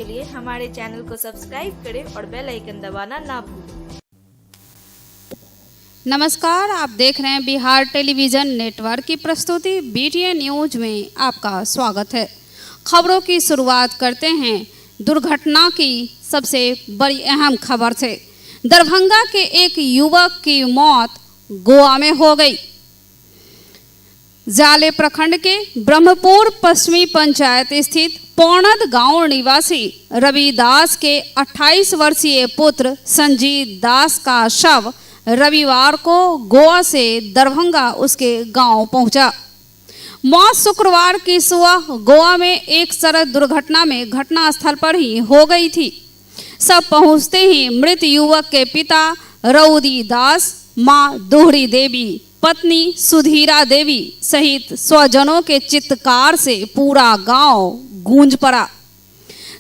के लिए हमारे चैनल को सब्सक्राइब करें और बेल आइकन दबाना ना भूलें। नमस्कार, आप देख रहे हैं बिहार टेलीविजन नेटवर्क की प्रस्तुति BTN न्यूज में आपका स्वागत है। खबरों की शुरुआत करते हैं दुर्घटना की सबसे बड़ी अहम खबर से। दरभंगा के एक युवक की मौत गोवा में हो गई। जाले प्रखंड के ब्रह्मपुर पश्चिमी पंचायत स्थित पौनद गांव निवासी रवि दास के 28 वर्षीय पुत्र संजीत दास का शव रविवार को गोवा से दरभंगा उसके गांव पहुंचा। मौत शुक्रवार की सुबह गोवा में एक सड़क दुर्घटना में घटनास्थल पर ही हो गई थी। सब पहुंचते ही मृत युवक के पिता रउदी दास, मां दोहरी देवी, पत्नी सुधीरा देवी सहित स्वजनों के चित्कार से पूरा गांव गूंज पड़ा।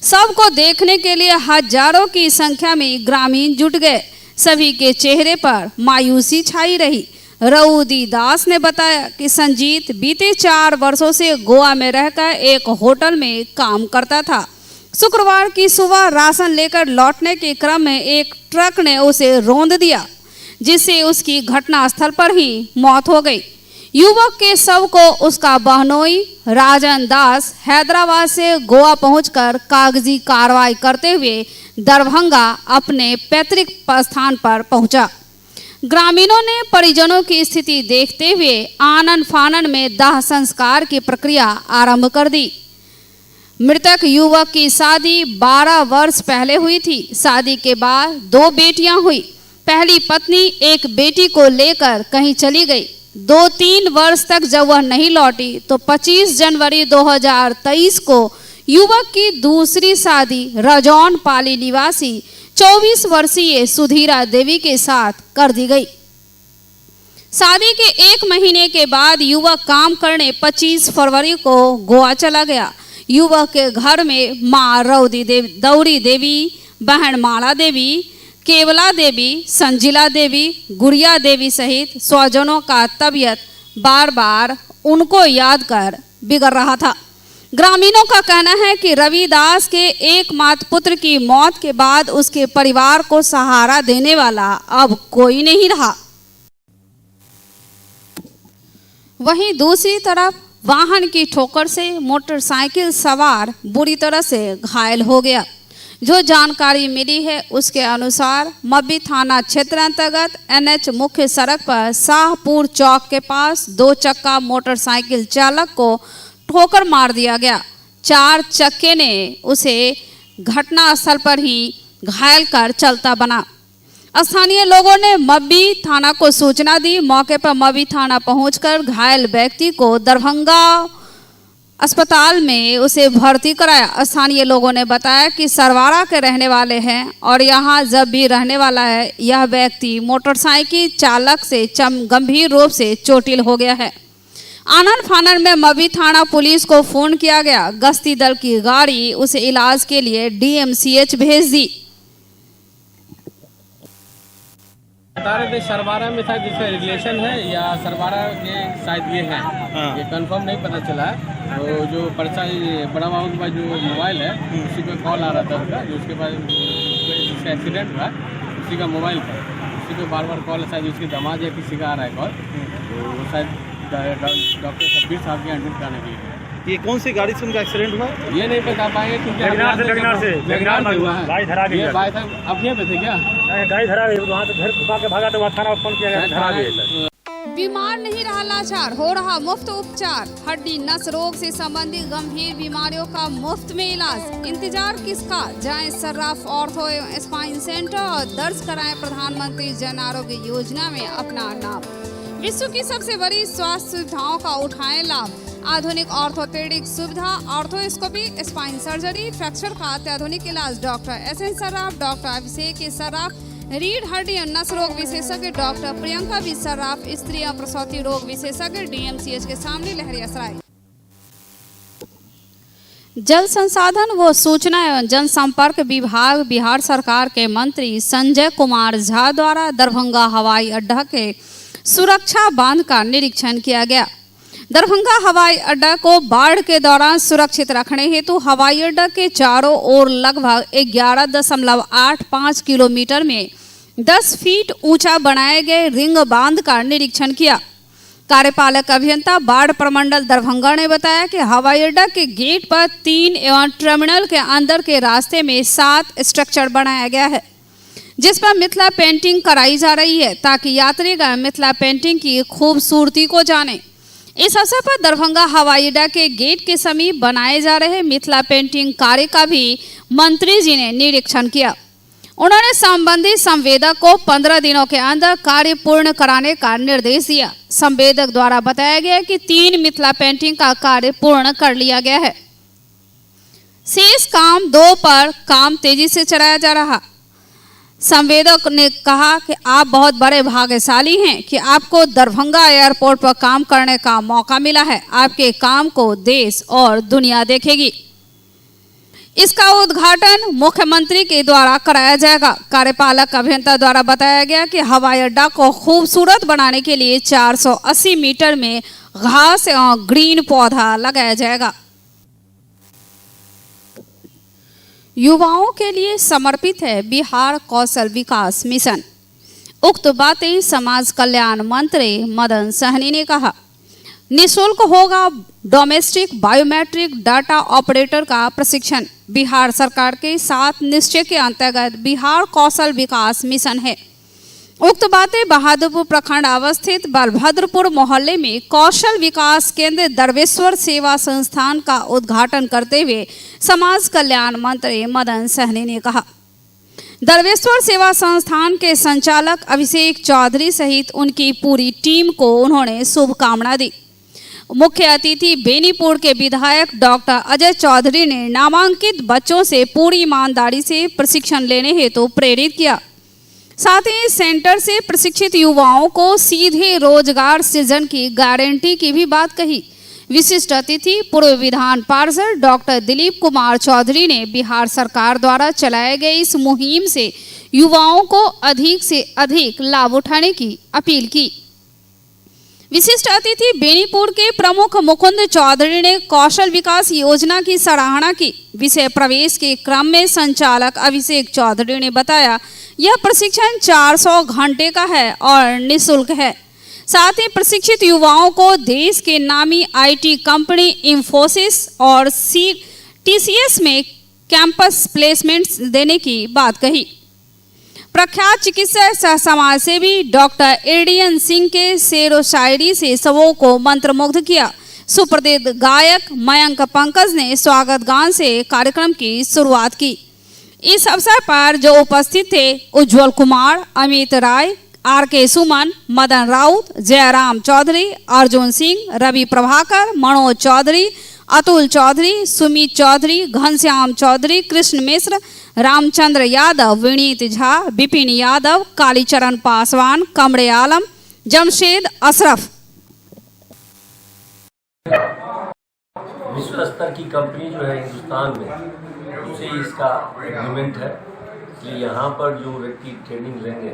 सबको देखने के लिए हजारों की संख्या में ग्रामीण जुट गए। सभी के चेहरे पर मायूसी छाई रही। रउदी दास ने बताया कि संजीत बीते 4 वर्षों से गोवा में रहकर एक होटल में काम करता था। शुक्रवार की सुबह राशन लेकर लौटने के क्रम में एक ट्रक ने उसे रौंद दिया, जिससे उसकी घटनास्थल पर ही मौत हो गई। युवक के शव को उसका बहनोई राजन दास हैदराबाद से गोवा पहुंचकर कागजी कार्रवाई करते हुए दरभंगा अपने पैतृक स्थान पर पहुंचा। ग्रामीणों ने परिजनों की स्थिति देखते हुए आनन फानन में दाह संस्कार की प्रक्रिया आरंभ कर दी। मृतक युवक की शादी 12 वर्ष पहले हुई थी। शादी के बाद 2 बेटियां हुई। पहली पत्नी एक बेटी को लेकर कहीं चली गई। 2-3 वर्ष तक जब वह नहीं लौटी तो 25 जनवरी 2023 को युवक की दूसरी शादी रजौन पाली निवासी 24 वर्षीय सुधीरा देवी के साथ कर दी गई। शादी के 1 महीने के बाद युवक काम करने 25 फरवरी को गोवा चला गया। युवक के घर में मां दौरी देवी, बहन माला देवी, केवला देवी, संजिला देवी, गुड़िया देवी सहित स्वजनों का तबीयत बार बार उनको याद कर बिगड़ रहा था। ग्रामीणों का कहना है कि रविदास के एकमात्र पुत्र की मौत के बाद उसके परिवार को सहारा देने वाला अब कोई नहीं रहा। वहीं दूसरी तरफ वाहन की ठोकर से मोटरसाइकिल सवार बुरी तरह से घायल हो गया। जो जानकारी मिली है उसके अनुसार मब्बी थाना क्षेत्र अंतर्गत NH मुख्य सड़क पर शाहपुर चौक के पास 2 चक्का मोटरसाइकिल चालक को ठोकर मार दिया गया। 4 चक्के ने उसे घटनास्थल पर ही घायल कर चलता बना। स्थानीय लोगों ने मब्बी थाना को सूचना दी। मौके पर मब्बी थाना पहुंचकर घायल व्यक्ति को दरभंगा अस्पताल में उसे भर्ती कराया। स्थानीय लोगों ने बताया कि सरवारा के रहने वाले हैं और यहां जब भी रहने वाला है। यह व्यक्ति मोटरसाइकिल चालक से गंभीर रूप से चोटिल हो गया है। आनन फानन में मब्बी थाना पुलिस को फोन किया गया। गश्ती दल की गाड़ी उसे इलाज के लिए DMCH भेज दी। बता रहे थे सरवारा में शायद जिसका रिलेशन है या सरवारा के शायद ये है। ये कंफर्म नहीं पता चला है। तो जो पर्चा बड़ा बाबू के पास जो मोबाइल है उसी पे कॉल आ रहा था उसका, जो उसके पास जिसका एक्सीडेंट हुआ उसी का मोबाइल था। उसी पे बार बार कॉल, शायद उसकी दामाद या किसी का आ रहा है कॉल। तो वो शायद डॉक्टर शब्बीर साहब के एडमिट कराने के लिए। ये कौन सी गाड़ी से उनका एक्सीडेंट हुआ? ये नहीं बता पाएंगे क्योंकि से हुआ है। गाड़ी धरा गई। ये भाई साहब अब यहाँ पे थे क्या? गाड़ी धरा गई, वहाँ से घर घुसा के भागा तो वहाँ थाना फोन किया गया, धरा गई। बीमार नहीं रहा लाचार, हो रहा मुफ्त उपचार। हड्डी नस रोग से संबंधित गंभीर बीमारियों का मुफ्त में इलाज। इंतजार किसका? जाएं सर्राफ ऑर्थो एवं स्पाइन सेंटर और दर्ज कराएं प्रधानमंत्री जन आरोग्य योजना में अपना नाम। विश्व की सबसे बड़ी स्वास्थ्य सुविधाओं का उठाएं लाभ। आधुनिक ऑर्थोपेडिक सुविधा, ऑर्थोस्कोपी, स्पाइन सर्जरी, फ्रैक्चर का अत्याधुनिक इलाज। डॉक्टर SN सर्राफ, डॉक्टर अभिषेक सर्राफ, रीढ़ हड्डी और नस रोग विशेषज्ञ डॉक्टर प्रियंका बी सर्राफ, स्त्री और प्रसूति रोग विशेषज्ञ DMCH के सामने लहरियासराय। जल संसाधन व सूचना एवं जनसंपर्क विभाग बिहार सरकार के मंत्री संजय कुमार झा द्वारा दरभंगा हवाई अड्डा के सुरक्षा बांध का निरीक्षण किया गया। दरभंगा हवाई अड्डा को बाढ़ के दौरान सुरक्षित रखने हेतु हवाई अड्डा के चारों ओर लगभग 11.85 किलोमीटर में 10 फीट ऊंचा बनाए गए रिंग बांध का निरीक्षण किया। कार्यपालक अभियंता बाढ़ प्रमंडल दरभंगा ने बताया कि हवाई अड्डा के गेट पर 3 एवं टर्मिनल के अंदर के रास्ते में 7 स्ट्रक्चर बनाया गया है, जिस पर मिथिला पेंटिंग कराई जा रही है ताकि यात्रीगण मिथिला पेंटिंग की खूबसूरती को जाने। इस अवसर पर दरभंगा हवाई अड्डा के गेट के समीप बनाए जा रहे मिथिला पेंटिंग कार्य का भी मंत्री जी ने निरीक्षण किया। उन्होंने संबंधित संवेदक को 15 दिनों के अंदर कार्य पूर्ण कराने का निर्देश दिया। संवेदक द्वारा बताया गया कि 3 मिथिला पेंटिंग का कार्य पूर्ण कर लिया गया है। शेष काम 2 पर काम तेजी से चलाया जा रहा। संवेदक ने कहा कि आप बहुत बड़े भाग्यशाली हैं कि आपको दरभंगा एयरपोर्ट पर काम करने का मौका मिला है। आपके काम को देश और दुनिया देखेगी। इसका उद्घाटन मुख्यमंत्री के द्वारा कराया जाएगा। कार्यपालक अभियंता द्वारा बताया गया कि हवाई अड्डा को खूबसूरत बनाने के लिए 480 मीटर में घास और ग्रीन पौधा लगाया जाएगा। युवाओं के लिए समर्पित है बिहार कौशल विकास मिशन। उक्त बातें समाज कल्याण मंत्री मदन सहनी ने कहा। निःशुल्क होगा डोमेस्टिक बायोमेट्रिक डाटा ऑपरेटर का प्रशिक्षण। बिहार सरकार के 7 निश्चय के अंतर्गत बिहार कौशल विकास मिशन है। उक्त बातें बहादुरपुर प्रखंड अवस्थित बलभद्रपुर मोहल्ले में कौशल विकास केंद्र दरवेश्वर सेवा संस्थान का उद्घाटन करते हुए समाज कल्याण मंत्री मदन सहनी ने कहा। दरवेश्वर सेवा संस्थान के संचालक अभिषेक चौधरी सहित उनकी पूरी टीम को उन्होंने शुभकामना दी। मुख्य अतिथि बेनीपुर के विधायक डॉक्टर अजय चौधरी ने नामांकित बच्चों से पूरी ईमानदारी से प्रशिक्षण लेने हेतु प्रेरित किया। साथ ही सेंटर से प्रशिक्षित युवाओं को सीधे रोजगार सृजन की गारंटी की भी बात कही। विशिष्ट अतिथि पूर्व विधान पार्षद डॉक्टर दिलीप कुमार चौधरी ने बिहार सरकार द्वारा चलाए गए इस मुहिम से युवाओं को अधिक से अधिक लाभ उठाने की अपील की। विशिष्ट अतिथि बेनीपुर के प्रमुख मुकुंद चौधरी ने कौशल विकास योजना की सराहना की। विषय प्रवेश के क्रम में संचालक अभिषेक चौधरी ने बताया, यह प्रशिक्षण 400 घंटे का है और निःशुल्क है। साथ ही प्रशिक्षित युवाओं को देश के नामी आईटी कंपनी इंफोसिस और TCS में कैंपस प्लेसमेंट्स देने की बात कही। प्रख्यात चिकित्सक सह समाज सेवी डॉक्टर एडियन सिंह के शेरो शायरी से सबों को मंत्रमुग्ध किया। सुप्रसिद्ध गायक मयंक पंकज ने स्वागत गान से कार्यक्रम की शुरुआत की। इस अवसर पर जो उपस्थित थे उज्जवल कुमार, अमित राय, RK सुमन, मदन राउत, जयराम चौधरी, अर्जुन सिंह, रवि प्रभाकर, मनोज चौधरी, अतुल चौधरी, सुमित चौधरी, घनश्याम चौधरी, कृष्ण मिश्र, रामचंद्र यादव, विनीत झा, विपिन यादव, कालीचरण पासवान, कमरे आलम, जमशेद अशरफ। विश्व स्तर की कंपनी जो है हिंदुस्तान में, उससे इसका एग्रीमेंट है। इसलिए यहाँ पर जो व्यक्ति ट्रेनिंग लेंगे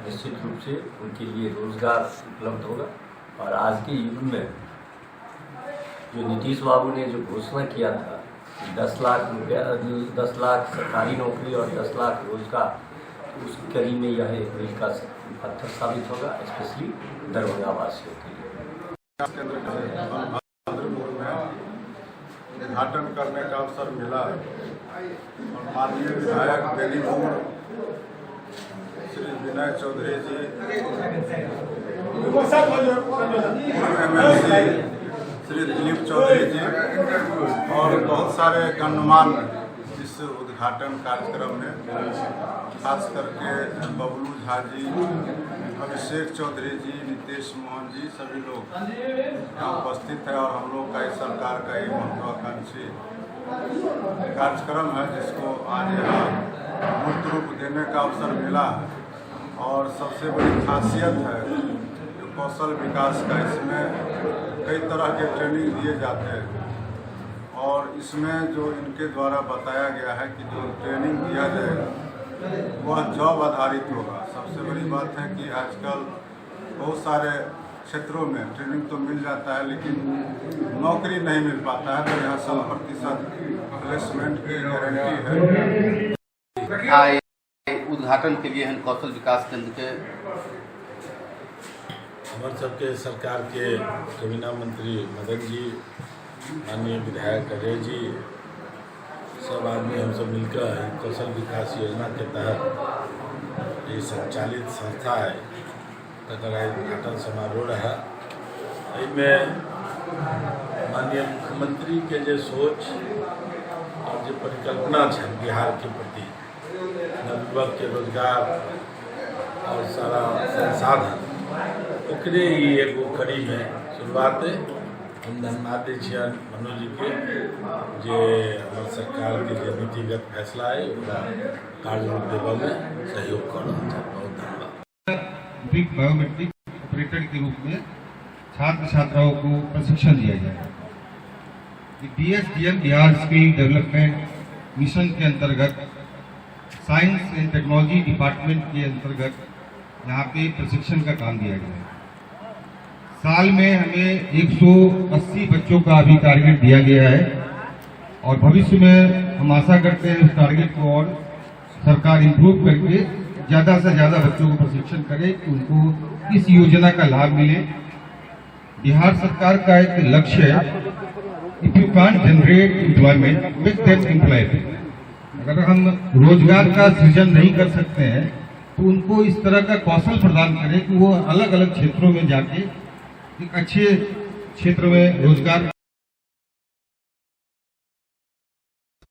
निश्चित रूप से उनके लिए रोजगार उपलब्ध होगा। और आज के युग में जो नीतीश बाबू ने जो घोषणा किया था 10 लाख रुपया, 10 लाख सरकारी नौकरी और 10 लाख रोजगार, उस कड़ी में यह एक मील का पत्थर साबित होगा, स्पेशली दरभंगा वासियों के लिए। उद्घाटन करने का अवसर मिला और माननीय विधायक बेनीपुर श्री विनय चौधरी जी, MLC श्री दिलीप चौधरी जी और बहुत सारे गणमान्य इस उद्घाटन कार्यक्रम में, खास करके बबलू झा जी, अभिषेक चौधरी जी, नीतीश मोहन जी, सभी लोग यहाँ उपस्थित है। और हम लोग का इस सरकार का एक महत्वाकांक्षी कार्यक्रम है जिसको आज यहाँ मूर्त रूप देने का अवसर मिला। और सबसे बड़ी खासियत है जो कौशल विकास का, इसमें कई तरह के ट्रेनिंग दिए जाते हैं और इसमें जो इनके द्वारा बताया गया है कि जो ट्रेनिंग दिया जाएगा वह जॉब आधारित होगा। सबसे बड़ी बात है कि आजकल बहुत सारे क्षेत्रों में ट्रेनिंग तो मिल जाता है, लेकिन नौकरी नहीं मिल पाता है। तो यहाँ 100% प्लेसमेंट की गारंटी है। आए उद्घाटन के लिए कौशल विकास केंद्र के हमारे सबके सरकार के कैबिनेट मंत्री मदन जी, माननीय विधायक अजय जी, सब आदमी हम सब मिलकर कौशल विकास योजना के तहत ये संचालित संस्था है तकर उद्घाटन समारोह रहा। इसमें माननीय मुख्यमंत्री के जो सोच और जो परिकल्पना है बिहार के प्रति, नवयुवक के रोजगार और सारा संसाधन ओकरे ही एगो कड़ी में शुरुआत हम धन्यवाद दै छियन मनोज जी के जे हमारे सरकार के जो नीतिगत फैसला है ओकरा कार्य रूप देवे में सहयोग कर रहा है। बहुत धन्यवाद। ब्रिक बायोमेट्रिक ऑपरेटर के रूप में छात्र छात्राओं को प्रशिक्षण दिया जाएगा। BSDM Bihar skill development mission के अंतर्गत साइंस एंड टेक्नोलॉजी डिपार्टमेंट के अंतर्गत यहाँ पे प्रशिक्षण का काम दिया गया है। साल में हमें 180 बच्चों का अभी टारगेट दिया गया है और भविष्य में हम आशा करते हैं उस टारगेट को और सरकार इम्प्रूव करके ज़्यादा से ज़्यादा बच्चों को प्रशिक्षण करे कि उनको इस योजना का लाभ मिले। बिहार सरकार का एक लक्ष्य है, if you can't generate employment make them employed. अगर हम रोजगार का सृजन नहीं कर सकते हैं तो उनको इस तरह का कौशल प्रदान करें कि वो अलग अलग क्षेत्रों में जाके एक अच्छे क्षेत्र में रोजगार।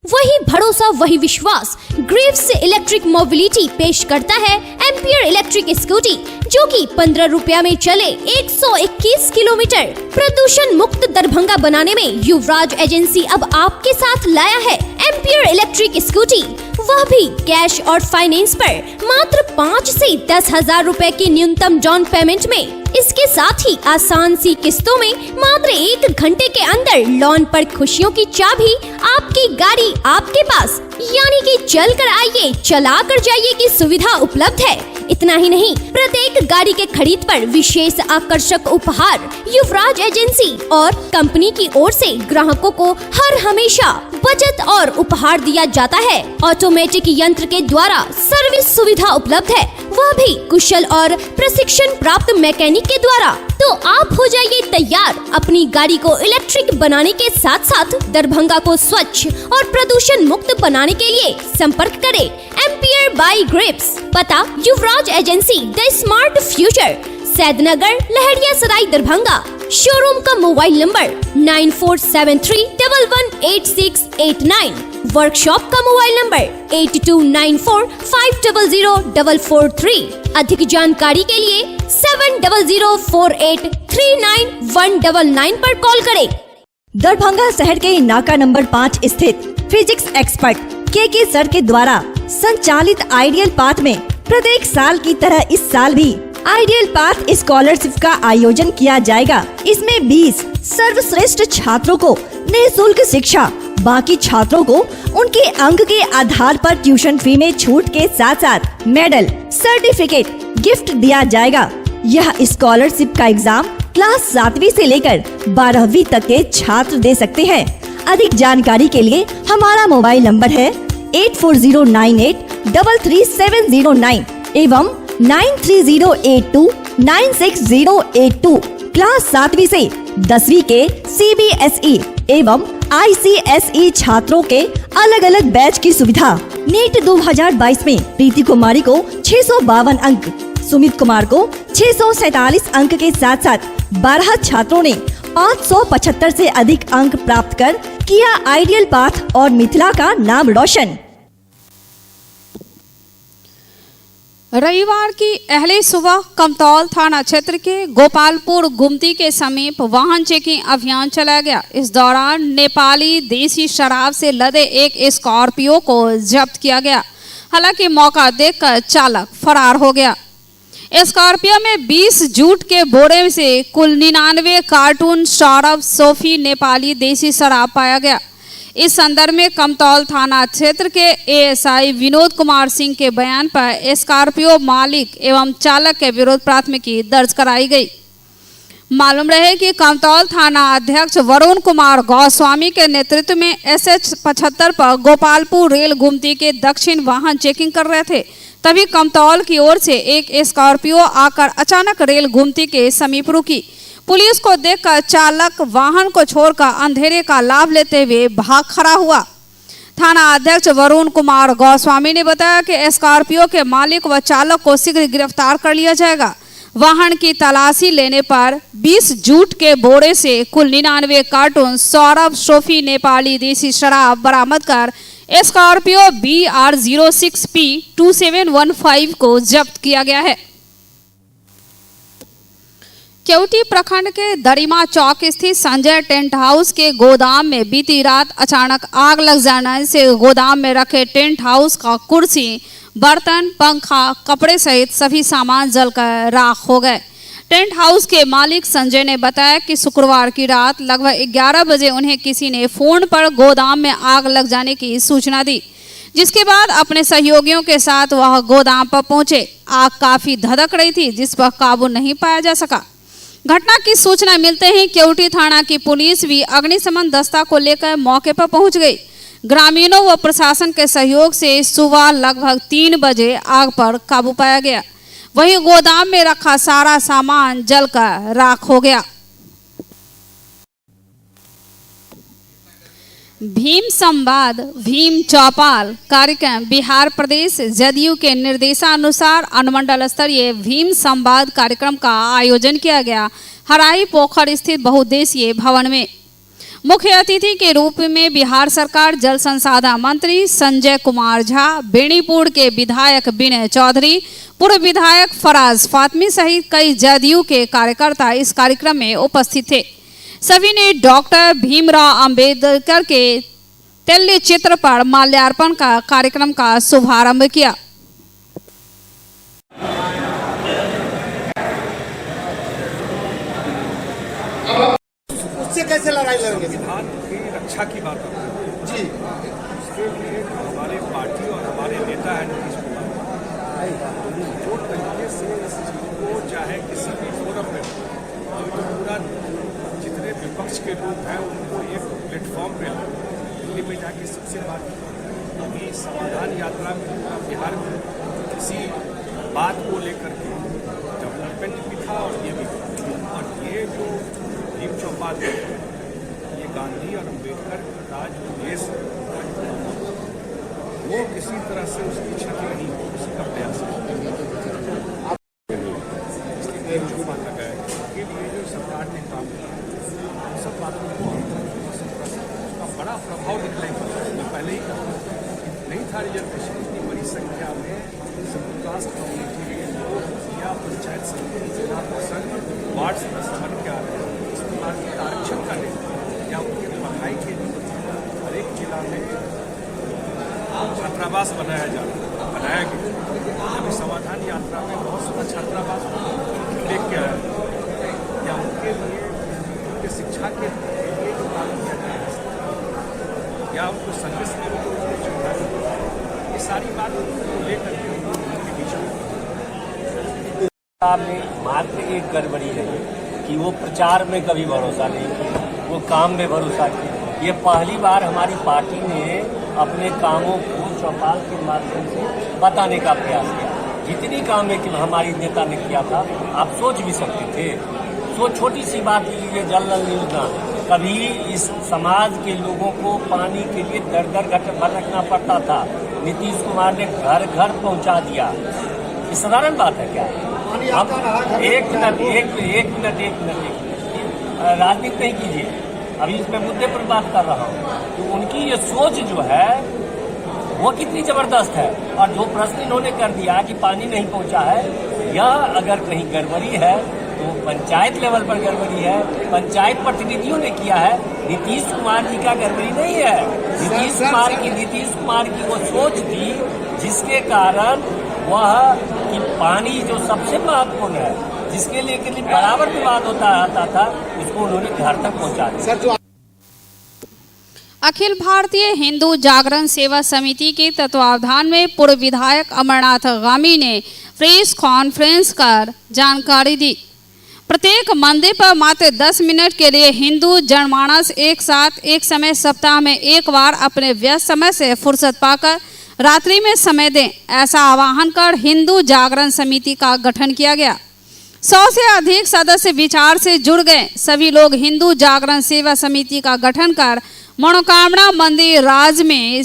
वही भरोसा वही विश्वास ग्रेव्स इलेक्ट्रिक मोबिलिटी पेश करता है एम्पियर इलेक्ट्रिक स्कूटी, जो कि 15 रुपया में चले 121 किलोमीटर प्रदूषण मुक्त दरभंगा बनाने में युवराज एजेंसी अब आपके साथ लाया है एम्पियर इलेक्ट्रिक स्कूटी, वह भी कैश और फाइनेंस पर मात्र 5 से 10,000 रुपए की न्यूनतम डाउन पेमेंट में। इसके साथ ही आसान सी किस्तों में मात्र 1 घंटे के अंदर लोन पर खुशियों की चाबी आपकी गाड़ी आपके पास, यानी कि चल कर आइए चला कर जाइए की सुविधा उपलब्ध है। इतना ही नहीं, प्रत्येक गाड़ी के खरीद पर विशेष आकर्षक उपहार युवराज एजेंसी और कंपनी की ओर से ग्राहकों को हर हमेशा बचत और उपहार दिया जाता है। ऑटोमेटिक यंत्र के द्वारा सर्विस सुविधा उपलब्ध है, वह भी कुशल और प्रशिक्षण प्राप्त मैकेनिक के द्वारा। तो आप हो जाइए तैयार अपनी गाड़ी को इलेक्ट्रिक बनाने के साथ साथ दरभंगा को स्वच्छ और प्रदूषण मुक्त बनाने के लिए संपर्क करें एम्पियर बाई ग्रेव्स, पता Yuvraj agency the smart future, Saidnagar Lahariya Sarai Darbhanga. Showroom का मोबाइल नंबर 9473118689, वर्कशॉप का मोबाइल नंबर 8294500443। अधिक जानकारी के लिए 7004839199 पर कॉल करें। दरभंगा शहर के नाका नंबर 5 स्थित फिजिक्स एक्सपर्ट के सर के द्वारा संचालित आइडियल पाथ में प्रत्येक साल की तरह इस साल भी आइडियल पाथ स्कॉलरशिप का आयोजन किया जाएगा। इसमें 20 सर्वश्रेष्ठ छात्रों को निःशुल्क शिक्षा, बाकी छात्रों को उनके अंक के आधार पर ट्यूशन फी में छूट के साथ साथ मेडल, सर्टिफिकेट गिफ्ट दिया जाएगा। यह स्कॉलरशिप का एग्जाम क्लास 7वीं से लेकर 12वीं तक के छात्र दे सकते हैं। अधिक जानकारी के लिए हमारा मोबाइल नंबर है 8409833709 एवं 9308296082। क्लास 7वीं से 10वीं के CBSE एवं ICSE छात्रों के अलग अलग बैच की सुविधा। नीट 2022 में प्रीति कुमारी को 652 अंक, सुमित कुमार को 647 अंक के साथ साथ 12 छात्रों ने 575 से अधिक अंक प्राप्त कर किया आइडियल पाथ और मिथिला का नाम रोशन। रविवार की अहले सुबह कमतौल थाना क्षेत्र के गोपालपुर गुमती के समीप वाहन चेकिंग अभियान चलाया गया। इस दौरान नेपाली देसी शराब से लदे एक स्कॉर्पियो को जब्त किया गया। हालांकि मौका देखकर चालक फरार हो गया। स्कॉर्पियो में 20 जूट के बोरे से कुल 99 कार्टून सौरभ सोफी नेपाली देसी शराब पाया गया। इस संदर्भ में कमतौल थाना क्षेत्र के ASI विनोद कुमार सिंह के बयान पर स्कॉर्पियो मालिक एवं चालक के विरुद्ध प्राथमिकी दर्ज कराई गई। मालूम रहे कि कमतौल थाना अध्यक्ष वरुण कुमार गोस्वामी के नेतृत्व में SH 75 पर गोपालपुर रेल गुमती के दक्षिण वाहन चेकिंग कर रहे थे। तभी कमतौल की ओर से एक स्कॉर्पियो आकर अचानक रेल गुमती के समीप रुकी। पुलिस को देखकर चालक वाहन को छोड़कर अंधेरे का लाभ लेते हुए भाग खड़ा हुआ। थाना अध्यक्ष वरुण कुमार गोस्वामी ने बताया कि स्कॉर्पियो के मालिक व चालक को शीघ्र गिरफ्तार कर लिया जाएगा। वाहन की तलाशी लेने पर 20 जूट के बोरे से कुल 99 कार्टून सौरभ सोफी नेपाली देसी शराब बरामद कर स्कॉर्पियो BR06P 2715 को जब्त किया गया है। केवटी प्रखंड के दरिमा चौक स्थित संजय टेंट हाउस के गोदाम में बीती रात अचानक आग लग जाने से गोदाम में रखे टेंट हाउस का कुर्सी, बर्तन, पंखा, कपड़े सहित सभी सामान जलकर राख हो गए। टेंट हाउस के मालिक संजय ने बताया कि शुक्रवार की रात लगभग 11 बजे उन्हें किसी ने फोन पर गोदाम में आग लग जाने की सूचना दी, जिसके बाद अपने सहयोगियों के साथ वह गोदाम पर पहुंचे। आग काफी धधक रही थी, जिस पर काबू नहीं पाया जा सका। घटना की सूचना मिलते ही केवटी थाना की पुलिस भी अग्निशमन दस्ता को लेकर मौके पर पहुंच गई। ग्रामीणों व प्रशासन के सहयोग से सुबह लगभग 3 बजे आग पर काबू पाया गया। वहीं गोदाम में रखा सारा सामान जलकर राख हो गया। भीम संवाद भीम चौपाल कार्यक्रम बिहार प्रदेश जदयू के निर्देशानुसार अनुमंडल स्तरीय भीम संवाद कार्यक्रम का आयोजन किया गया। हराई पोखर स्थित बहुउद्देशीय भवन में मुख्य अतिथि के रूप में बिहार सरकार जल संसाधन मंत्री संजय कुमार झा, बेनीपुर के विधायक विनय चौधरी, पूर्व विधायक फराज फातमी सहित कई जदयू के कार्यकर्ता इस कार्यक्रम में उपस्थित थे। सभी ने डॉक्टर भीमराव अंबेडकर के तैल्य चित्र पर माल्यार्पण का कार्यक्रम का शुभारंभ किया। उससे कैसे लड़ाई लड़ेंगे? संविधान की रक्षा की बात जी, इसके लिए हमारे पार्टी और हमारे नेता है नीतीश कुमार, जो तरीके से इस चीज को चाहे किसी भी फोरम में तो पूरा जितने विपक्ष के लोग हैं उनको एक प्लेटफॉर्म पे दिल्ली में जाके सबसे बात की। अभी समाधान यात्रा में बिहार में किसी बात को लेकर के डेवलपमेंट भी था और ये भी था। और ये जो भीम चौपाल है ये गांधी और अम्बेडकर का जो देश वो किसी तरह से उसकी क्षति नहीं हो, किसी का प्रयास इसलिए मुझको मान लगा है कि ये जो सरकार ने काम किया सब बातों को उसका बड़ा प्रभाव दिखलाई पहले ही नहीं था। रिजर्वेशन इतनी बड़ी संख्या में शेड्यूल कास्ट कम्युनिटी के लोग या पंचायत समिति जिला परिषद वार्ड सदस्य बन के आ रहे हैं। इसके बाद आरक्षण का लेकर या उनके पढ़ाई के लिए हर एक जिला में छात्रावास बनाया गया। अभी समाधान यात्रा में बहुत सारा छात्रावास देख के आया या उनके लिए उनके शिक्षा के लिए जो काम किया जाए या उनको संघर्ष में ये सारी बात लेकर के उनके बीच में मात्र एक गड़बड़ी है कि वो प्रचार में कभी भरोसा नहीं किया, वो काम में भरोसा किया। ये पहली बार हमारी पार्टी ने अपने कामों को चौपाल के माध्यम से बताने का प्रयास किया। जितनी काम है कि हमारी नेता ने किया था आप सोच भी सकते थे। तो छोटी सी बात लीजिए, जल नल योजना, कभी इस समाज के लोगों को पानी के लिए दर दर भटकना पड़ता था, नीतीश कुमार ने घर घर पहुंचा दिया। ये साधारण बात है क्या? अब एक मिनट राजनीति नहीं कीजिए, अभी इसमें मुद्दे पर बात कर रहा हूँ। तो उनकी ये सोच जो है वो कितनी जबरदस्त है। और जो प्रश्न इन्होंने कर दिया कि पानी नहीं पहुंचा है, यह अगर कहीं गड़बड़ी है तो पंचायत लेवल पर गड़बड़ी है, पंचायत प्रतिनिधियों ने किया है। नीतीश कुमार जी का गड़बड़ी नहीं है। नीतीश कुमार की वो सोच थी जिसके कारण वह कि पानी जो सबसे महत्वपूर्ण है, जिसके लिए के लिए बराबर विवाद होता आता था, उसको उन्होंने घर तक पहुंचा दिया। अखिल भारतीय हिंदू जागरण सेवा समिति के तत्वावधान में पूर्व विधायक अमरनाथ गामी ने प्रेस कॉन्फ्रेंस कर जानकारी दी। प्रत्येक मंदिर पर मात्र 10 मिनट के लिए हिंदू जनमानस एक साथ एक समय सप्ताह में एक बार अपने व्यस्त समय से फुर्सत पाकर रात्रि में समय दें, ऐसा आह्वान कर हिंदू जागरण समिति का गठन किया गया। 100 से अधिक सदस्य विचार से जुड़ गए। सभी लोग हिंदू जागरण सेवा समिति का गठन कर मनोकामना मंदिर राज में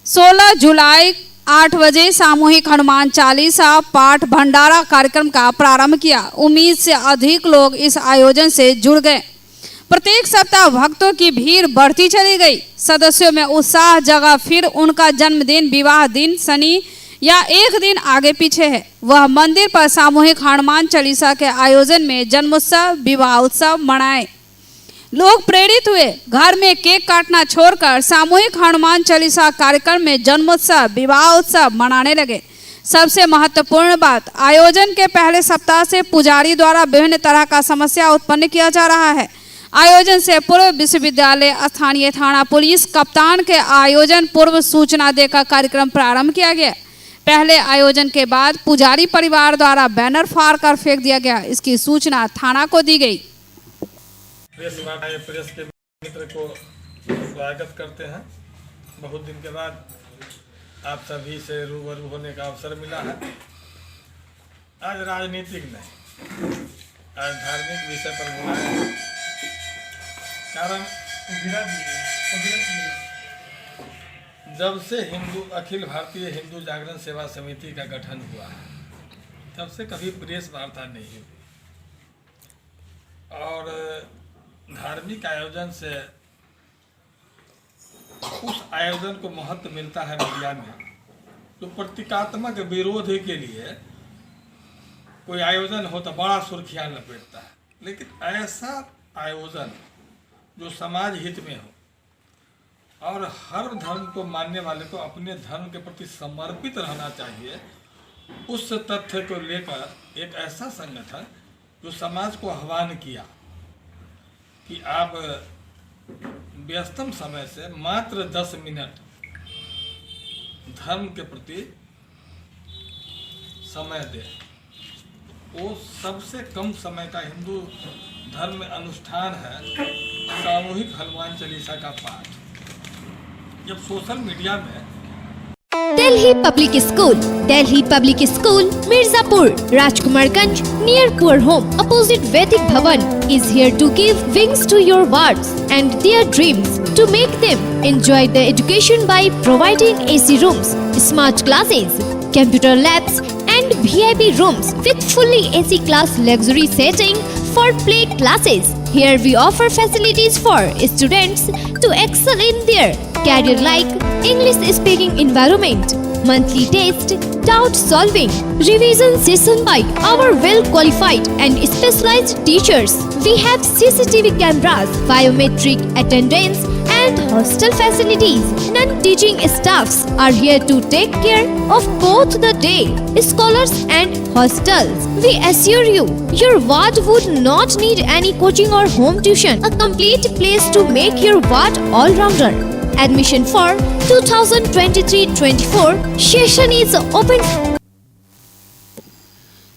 16 जुलाई 8 बजे सामूहिक हनुमान चालीसा पाठ भंडारा कार्यक्रम का प्रारंभ किया। उम्मीद से अधिक लोग इस आयोजन से जुड़ गए। प्रत्येक सप्ताह भक्तों की भीड़ बढ़ती चली गई। सदस्यों में उत्साह जगा। फिर उनका जन्मदिन, विवाह दिन, शनि या एक दिन आगे पीछे है, वह मंदिर पर सामूहिक हनुमान चालीसा के आयोजन में जन्मोत्सव, विवाह उत्सव मनाए। लोग प्रेरित हुए। घर में केक काटना छोड़कर सामूहिक हनुमान चालीसा कार्यक्रम में जन्मोत्सव, विवाह उत्सव मनाने लगे। सबसे महत्वपूर्ण बात, आयोजन के पहले सप्ताह से पुजारी द्वारा विभिन्न तरह का समस्या उत्पन्न किया जा रहा है। आयोजन से पूर्व विश्वविद्यालय, स्थानीय थाना, पुलिस, कप्तान के आयोजन पूर्व सूचना देकर कार्यक्रम प्रारंभ किया गया। पहले आयोजन के बाद पुजारी परिवार द्वारा बैनर फाड़ कर फेंक दिया गया। इसकी सूचना थाना को दी गई। प्रेस के मित्र को स्वागत करते हैं। बहुत दिन के बाद आप सभी से रूबरू होने का अवसर मिला है। आज राजनीतिक नहीं, आज धार्मिक विषय पर बुलाए हैं। कारण जब से अखिल भारतीय हिंदू जागरण सेवा समिति का गठन हुआ है, तब से कभी प्रेस वार्ता नहीं हुई और धार्मिक आयोजन से उस आयोजन को महत्व मिलता है मीडिया में। तो प्रतीकात्मक विरोध के लिए कोई आयोजन हो तो बड़ा सुर्खियां लपेटता है, लेकिन ऐसा आयोजन जो समाज हित में हो और हर धर्म को मानने वाले को अपने धर्म के प्रति समर्पित रहना चाहिए, उस तथ्य को लेकर एक ऐसा संगठन जो समाज को आह्वान किया कि आप व्यस्तम समय से मात्र 10 मिनट धर्म के प्रति समय दें। वो सबसे कम समय का हिंदू धर्म में अनुष्ठान है सामूहिक हनुमान चालीसा का पाठ। जब सोशल मीडिया में Delhi Public School, Mirzapur, Rajkumarganj, near Poor Home, opposite Vedic Bhavan, is here to give wings to your words and their dreams to make them enjoy the education by providing AC rooms, smart classes, computer labs, and VIP rooms with fully AC class luxury setting for play classes. Here we offer facilities for students to excel in their career like English speaking environment, monthly test, doubt solving, revision session by our well qualified and specialized teachers. We have CCTV cameras, biometric attendance and hostel facilities. Non-teaching staffs are here to take care of both the day scholars and hostels. We assure you, your ward would not need any coaching or home tuition. A complete place to make your ward all-rounder. Admission for 2023-24 session is open.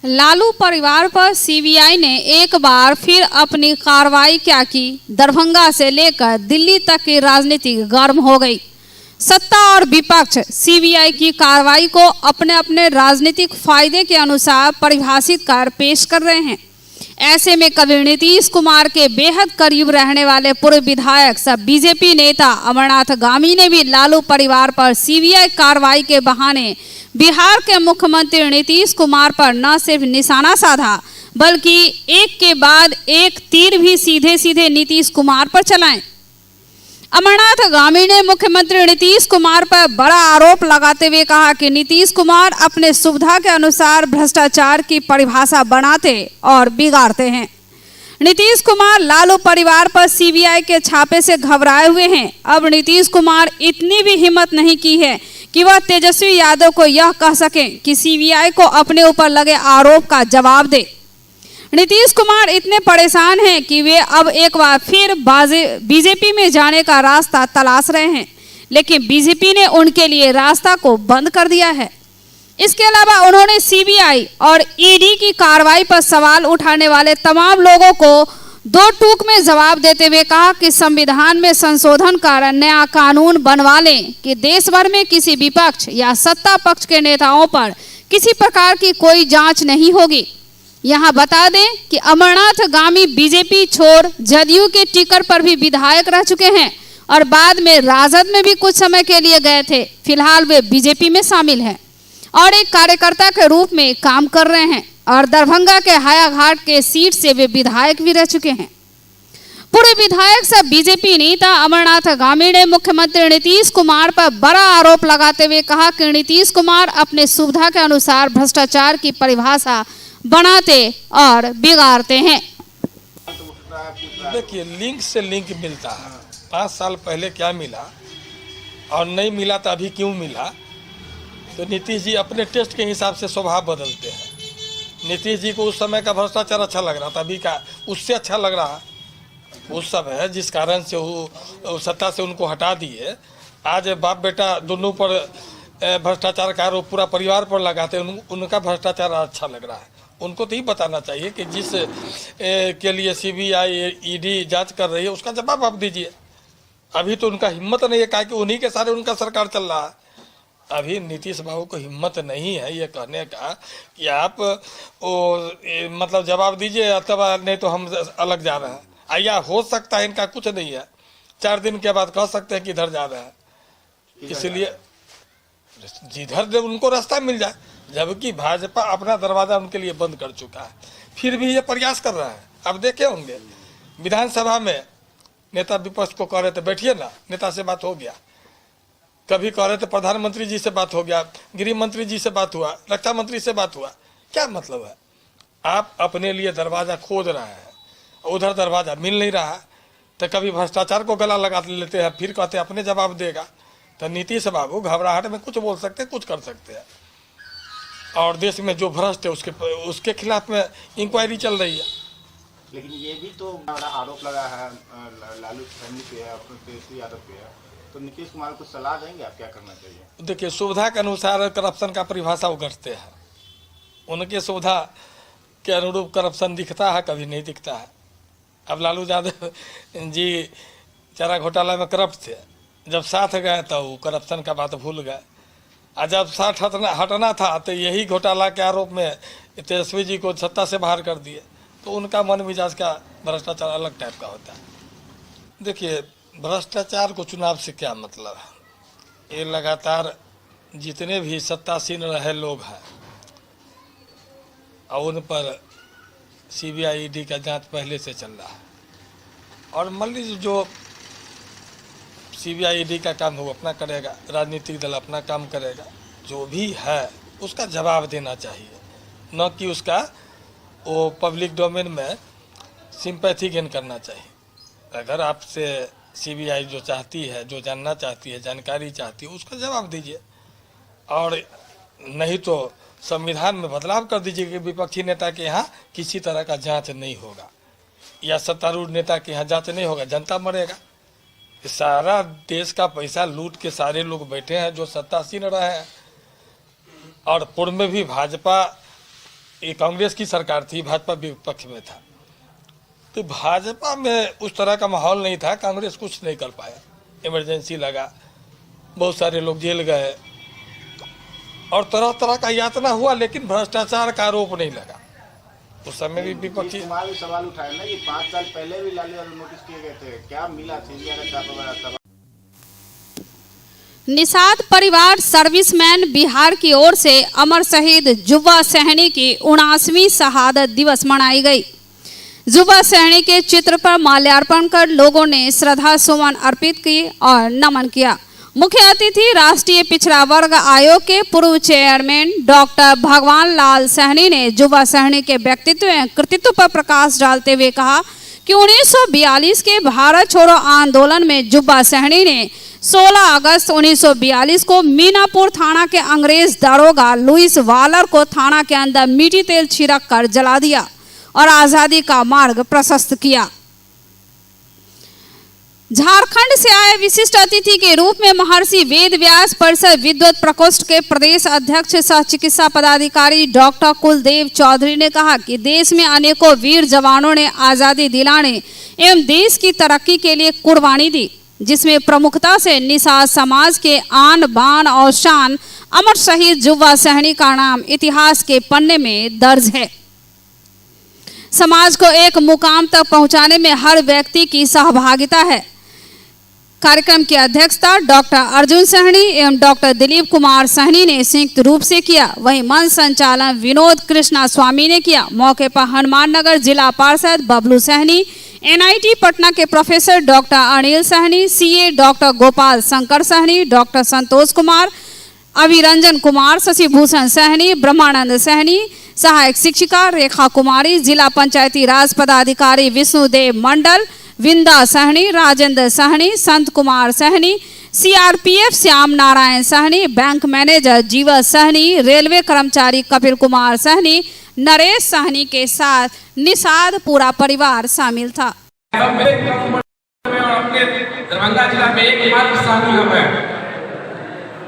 Lalu परिवार पर CBI ने एक बार फिर अपनी कार्रवाई क्या की। दरभंगा से लेकर दिल्ली तक की राजनीति गर्म हो गई। सत्ता और विपक्ष सीबीआई की कार्रवाई को अपने अपने राजनीतिक फायदे के अनुसार परिभाषित कर पेश कर रहे हैं। ऐसे में कभी नीतीश कुमार के बेहद करीब रहने वाले पूर्व विधायक सब बीजेपी नेता अमरनाथ गामी ने भी लालू परिवार पर सीबीआई कार्रवाई के बहाने बिहार के मुख्यमंत्री नीतीश कुमार पर न सिर्फ निशाना साधा, बल्कि एक के बाद एक तीर भी सीधे सीधे नीतीश कुमार पर चलाएं। अमरनाथ गामी ने मुख्यमंत्री नीतीश कुमार पर बड़ा आरोप लगाते हुए कहा कि नीतीश कुमार अपने सुविधा के अनुसार भ्रष्टाचार की परिभाषा बनाते और बिगाड़ते हैं। नीतीश कुमार लालू परिवार पर सीबीआई के छापे से घबराए हुए हैं। अब नीतीश कुमार इतनी भी हिम्मत नहीं की है कि वह तेजस्वी यादव को यह कह सकें कि सीबीआई को अपने ऊपर लगे आरोप का जवाब दे। नीतीश कुमार इतने परेशान हैं कि वे अब एक बार फिर बीजेपी में जाने का रास्ता तलाश रहे हैं, लेकिन बीजेपी ने उनके लिए रास्ता को बंद कर दिया है। इसके अलावा उन्होंने सीबीआई और ईडी की कार्रवाई पर सवाल उठाने वाले तमाम लोगों को दो टूक में जवाब देते हुए कहा कि संविधान में संशोधन कर नया कानून बनवा लें कि देश भर में किसी विपक्ष या सत्ता पक्ष के नेताओं पर किसी प्रकार की कोई जांच नहीं होगी। यहां बता दें कि अमरनाथ गामी बीजेपी छोड़ जदयू के टिकट पर भी विधायक रह चुके हैं और बाद में राजद में भी कुछ समय के लिए गए थे। फिलहाल वे बीजेपी में शामिल हैं और एक कार्यकर्ता के रूप में काम कर रहे हैं और दरभंगा के हायाघाट के सीट से वे विधायक भी रह चुके हैं। पूर्व विधायक से बीजेपी नेता अमरनाथ गामी ने मुख्यमंत्री नीतीश कुमार पर बड़ा आरोप लगाते हुए कहा कि नीतीश कुमार अपने सुविधा के अनुसार भ्रष्टाचार की परिभाषा बनाते और बिगाड़ते हैं। देखिए, लिंक से लिंक मिलता है। 5 साल पहले क्या मिला और नहीं मिला तो अभी क्यों मिला, तो नीतीश जी अपने टेस्ट के हिसाब से स्वभाव बदलते हैं। नीतीश जी को उस समय का भ्रष्टाचार अच्छा लग रहा था, अभी का उससे अच्छा लग रहा। उस समय जिस कारण से वो सत्ता से उनको हटा दिए, आज बाप बेटा दोनों पर भ्रष्टाचार का आरोप पूरा परिवार पर लगाते, उनका भ्रष्टाचार अच्छा लग रहा है। उनको तो ही बताना चाहिए कि जिस के लिए सीबीआई ईडी जांच कर रही है उसका जवाब आप दीजिए। अभी तो उनका हिम्मत नहीं है, कहा कि उन्हीं के सारे उनका सरकार चल रहा है। अभी नीतीश बाबू को हिम्मत नहीं है ये कहने का कि आप मतलब जवाब दीजिए अथवा नहीं तो हम अलग जा रहे हैं। या हो सकता है इनका कुछ नहीं है, 4 दिन के बाद कह सकते हैं कि इधर जा रहे हैं, इसलिए जिधर उनको रास्ता मिल जाए। जबकि भाजपा अपना दरवाजा उनके लिए बंद कर चुका है, फिर भी ये प्रयास कर रहा है। अब देखे होंगे विधानसभा में नेता विपक्ष को कह रहे थे बैठिए ना, नेता से बात हो गया। कभी कह रहे थे प्रधानमंत्री जी से बात हो गया, गृह मंत्री जी से बात हुआ, रक्षा मंत्री से बात हुआ। क्या मतलब है? आप अपने लिए दरवाजा खोद रहे हैं, उधर दरवाजा मिल नहीं रहा, तो कभी भ्रष्टाचार को गला लगा लेते हैं, फिर कहते हैं अपने जवाब देगा। तो नीतीश बाबू घबराहट में कुछ बोल सकते हैं, कुछ कर सकते हैं। और देश में जो भ्रष्ट है उसके खिलाफ में इंक्वायरी चल रही है। लेकिन ये भी तो बड़ा आरोप लगा है लालू फैमिली पे है, तेजस्वी यादव पे है, तो नीतीश कुमार को सलाह देंगे आप क्या करना चाहिए? देखिए, सुविधा के अनुसार करप्शन का परिभाषा वो करते हैं। उनके सुविधा के अनुरूप करप्शन दिखता है, कभी नहीं दिखता है। अब लालू यादव जी चारा घोटाला में करप्ट थे, जब साथ गए तो वो करप्शन का बात भूल गए, और जब साथ हटना था तो यही घोटाला के आरोप में तेजस्वी जी को सत्ता से बाहर कर दिए। तो उनका मन मिजाज का भ्रष्टाचार अलग टाइप का होता है। देखिए, भ्रष्टाचार को चुनाव से क्या मतलब है? ये लगातार जितने भी सत्तासीन रहे लोग हैं और उन पर सीबीआई ईडी का जांच पहले से चल रहा है, और मान लीजिए जो सीबीआई ईडी का काम वो अपना करेगा, राजनीतिक दल अपना काम करेगा, जो भी है उसका जवाब देना चाहिए, न कि उसका वो पब्लिक डोमेन में सिंपैथी गेन करना चाहिए। अगर आपसे सीबीआई जो चाहती है, जो जानना चाहती है, जानकारी चाहती है, उसका जवाब दीजिए, और नहीं तो संविधान में बदलाव कर दीजिए कि विपक्षी नेता के यहाँ किसी तरह का जांच नहीं होगा, या सत्तारूढ़ नेता के यहाँ जांच नहीं होगा, जनता मरेगा। सारा देश का पैसा लूट के सारे लोग बैठे हैं जो सत्तासीन रहे हैं, और पूर्व में भी भाजपा, ये कांग्रेस की सरकार थी, भाजपा विपक्ष में था, तो भाजपा में उस तरह का माहौल नहीं था, कांग्रेस कुछ नहीं कर पाया, इमरजेंसी लगा, बहुत सारे लोग जेल गए और तरह तरह का यातना हुआ, लेकिन भ्रष्टाचार का आरोप नहीं लगा। उस समय भी विपक्षी सवाल उठाए ना कि 5 साल पहले भी लालू यादव नोटिस किए गए थे, क्या मिला? निषाद परिवार सर्विसमैन बिहार की ओर से अमर शहीद जुब्बा सहनी की 79वीं शहादत दिवस मनाई गई। जुब्बा सहनी के चित्र पर माल्यार्पण कर लोगों ने श्रद्धा सुमन अर्पित की और नमन किया। मुख्य अतिथि राष्ट्रीय पिछड़ा वर्ग आयोग के पूर्व चेयरमैन डॉक्टर भगवान लाल सहनी ने जुब्बा सहनी के व्यक्तित्व एवं कृतित्व पर प्रकाश डालते हुए कहा कि 1942 के भारत छोड़ो आंदोलन में जुब्बा सहनी ने 16 अगस्त 1942 को मीनापुर थाना के अंग्रेज दारोगा लुइस वालर को थाना के अंदर मिट्टी तेल छिड़क कर जला दिया और आजादी का मार्ग प्रशस्त किया। झारखंड से आए विशिष्ट अतिथि के रूप में महर्षि वेद व्यास परिसर विद्वत प्रकोष्ठ के प्रदेश अध्यक्ष सह चिकित्सा पदाधिकारी डॉक्टर कुलदेव चौधरी ने कहा कि देश में अनेकों वीर जवानों ने आजादी दिलाने एवं देश की तरक्की के लिए कुर्बानी दी, जिसमें प्रमुखता से निषाद समाज के आन बान और शान अमर शहीद जुब्बा सहनी का नाम इतिहास के पन्ने में दर्ज है। समाज को एक मुकाम तक पहुंचाने में हर व्यक्ति की सहभागिता है। कार्यक्रम की अध्यक्षता डॉक्टर अर्जुन सहनी एवं डॉक्टर दिलीप कुमार सहनी ने संयुक्त रूप से किया। वहीं मंच संचालन विनोद कृष्णा स्वामी ने किया। मौके पर हनुमान नगर जिला पार्षद बबलू सहनी, NIT पटना के professor doctor Anil Sahni, CA doctor Gopal Shankar Sahni, doctor Santosh Kumar, Abhiranjan Kumar, Shashibhushan Sahni, Brahmanand Sahni, सहायक शिक्षिका रेखा कुमारी, जिला पंचायती राज पदाधिकारी विष्णुदेव मंडल, Vinda Sahni, Rajendra Sahani, Sant Kumar Sahani, CRPF Shyam Narayan Sahani, bank manager Jiva Sahani, railway कर्मचारी कपिल कुमार सहनी, नरेश सहनी के साथ निषाद पूरा परिवार शामिल था। दरभंगा जिला में एकमात्र सहनी हम है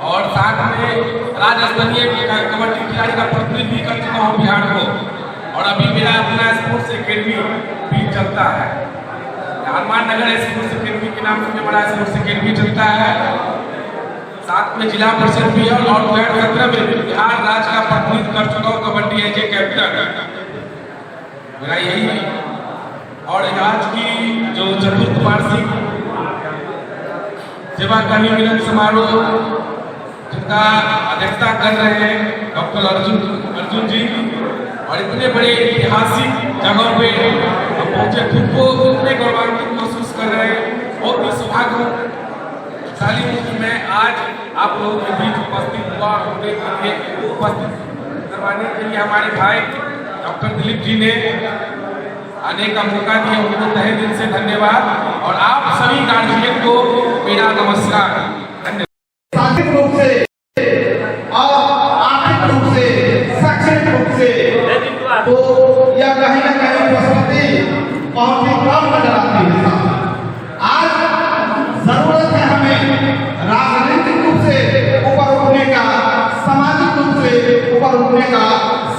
और साथ में राज्य स्तरीय कबड्डी खिलाड़ी का प्रतिनिधित्व कर चुका हूँ बिहार को, और अभी मेरा अपना स्पोर्ट्स एकेडमी भी चलता है। हनुमान नगर स्पोर्ट्स एकेडमी के नाम से बड़ा स्पोर्ट्स एकेडमी चलता है। साथ में जिला परिषद भी है और 2017 में बिहार राज्य का प्रतिनिधित्व कर चुका हूँ कबड्डी एज ए कैप्टन। मेरा यही और आज की जो चतुर्थ वार्षिक सेवा कर्मी मिलन समारोह जिनका अध्यक्षता कर रहे हैं डॉक्टर अर्जुन जी, और इतने बड़े ऐतिहासिक जगह पे पहुंचे, खुद को इतने गौरवान्वित महसूस कर रहे हैं। बहुत ही सौभाग्यशाली हूँ कि मैं आज आप लोगों के बीच उपस्थित हुआ। उपस्थित करवाने के लिए हमारे भाई डॉक्टर दिलीप जी ने आने का मौका दिया, उनको तहे दिल से धन्यवाद। और आप सभी गार्जियन को मेरा नमस्कार। आर्थिक रूप से और आर्थिक रूप से, शैक्षणिक रूप से तो यह कहीं न कहीं उपस्थिति बहुत ही कम नजर आती है। आज जरूरत है हमें राजनीतिक रूप से ऊपर उठने का, सामाजिक रूप से ऊपर उठने का।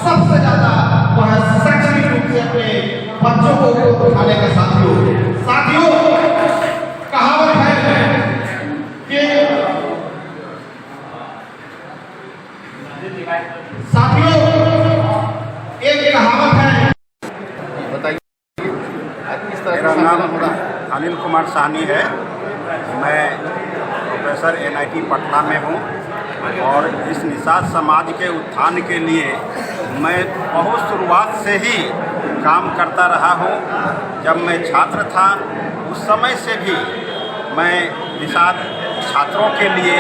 सबसे ज्यादा वह शैक्षणिक रूप से अपने बच्चों को ऊपर उठाने का। साथियों कहावत है कि एक कहावत है। मेरा नाम अनिल कुमार साहनी है। मैं प्रोफेसर NIT पटना में हूँ और इस निषाद समाज के उत्थान के लिए मैं बहुत शुरुआत से ही काम करता रहा हूँ। जब मैं छात्र था उस समय से भी मैं निषाद छात्रों के लिए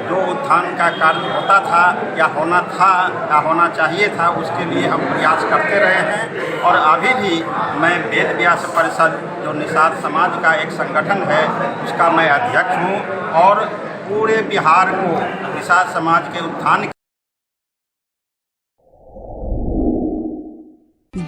जो उत्थान का कार्य होता था या होना चाहिए था, उसके लिए हम प्रयास करते रहे हैं। और अभी भी मैं वेद व्यास परिषद जो निषाद समाज का एक संगठन है उसका मैं अध्यक्ष हूँ और पूरे बिहार को निषाद समाज के उत्थान।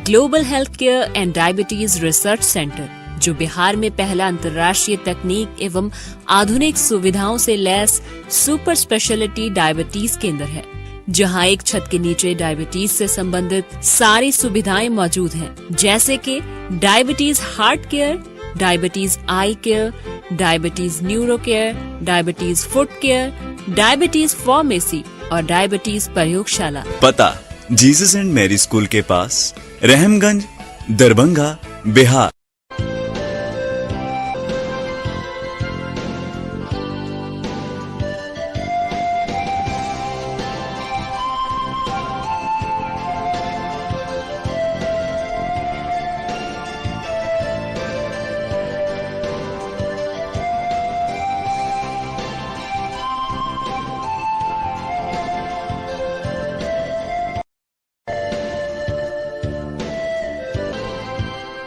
Global health care and diabetes research centre, जो बिहार में पहला अंतर्राष्ट्रीय तकनीक एवं आधुनिक सुविधाओं से लैस सुपर स्पेशलिटी डायबिटीज केंद्र है, जहां एक छत के नीचे डायबिटीज से संबंधित सारी सुविधाएं मौजूद हैं, जैसे कि diabetes heart care, diabetes eye care, diabetes neuro care, diabetes foot care, diabetes pharmacy और डायबिटीज प्रयोगशाला। पता जीसस एंड मैरी स्कूल के पास, रहमगंज, दरभंगा, बिहार।